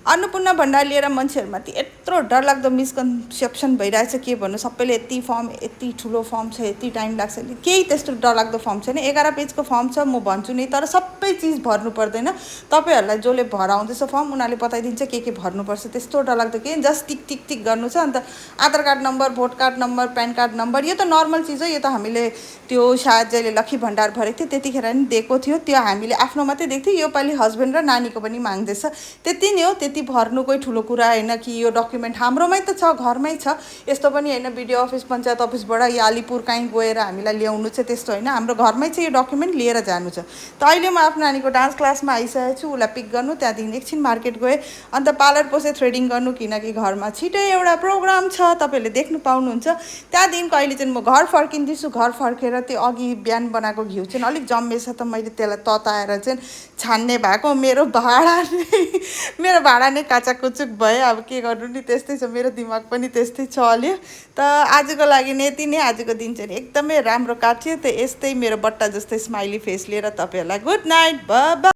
अन्नपूर्ण भण्डार लिएर मान्छेहरूमाथि यत्रो डरलाग्दो मिसकन्सेप्सन भइरहेछ के भन्नु। सबैले यति फर्म, यति ठुलो फर्म छ, यति टाइम लाग्छ, केही त्यस्तो डरलाग्दो फर्म छैन। 11 पेजको फर्म छ, म भन्छु नि। तर सबै चिज भर्नु पर्दैन। तपाईँहरूलाई जसले भराउँदैछ फर्म उनीहरूले बताइदिन्छ के भर्नुपर्छ। त्यस्तो डरलाग्दो के, जस्ट टिक टिक टिक गर्नु छ। अन्त Aadhaar card number, vote card number, PAN card number, यो त नर्मल चिज हो। यो त हामीले त्यो सायद जहिले लक्ष्मी भण्डार भरेको थियो त्यतिखेर नि दिएको थियो, त्यो हामीले आफ्नो मात्रै दिएको थियो। योपालि हस्बेन्ड र नानीको पनि माग्दैछ, त्यति नै हो। त्यति भर्नु कोही ठुलो कुरा होइन कि यो डकुमेन्ट हाम्रोमै त छ, घरमै छ। यस्तो पनि होइन बिडिओ अफिस, पञ्चायत अफिसबाट या अलिपुर कहीँ गएर हामीलाई ल्याउनु छ, त्यस्तो होइन। हाम्रो घरमै चाहिँ यो डकुमेन्ट लिएर जानु छ। त अहिले म आफ्नो नानीको डान्स क्लासमा आइसकेको छु, उसलाई पिक गर्नु। त्यहाँदेखि एकछिन मार्केट गएँ, अन्त पार्लर पसे थ्रेडिङ गर्नु, किनकि घरमा छिटै एउटा प्रोग्राम छ, तपाईँहरूले देख्नु पाउनुहुन्छ। त्यहाँदेखिको अहिले चाहिँ म घर फर्किँदैछु। घर फर्केर त्यो अघि बिहान बनाएको घिउ चाहिँ अलिक जम्मेछ, त मैले त्यसलाई तताएर चाहिँ छान्ने भएको। मेरो भाँडा नै काचाकुचुक भयो। अब के गर्नु नि, त्यस्तै छ। मेरो दिमाग पनि त्यस्तै चल्यो। त आजको लागि यति नै। आजको दिन चाहिँ एकदमै राम्रो काट्यो। त यस्तै मेरो बट्टा जस्तै स्माइली फेस लिएर तपाईँहरूलाई गुड नाइट, बाइ बाइ।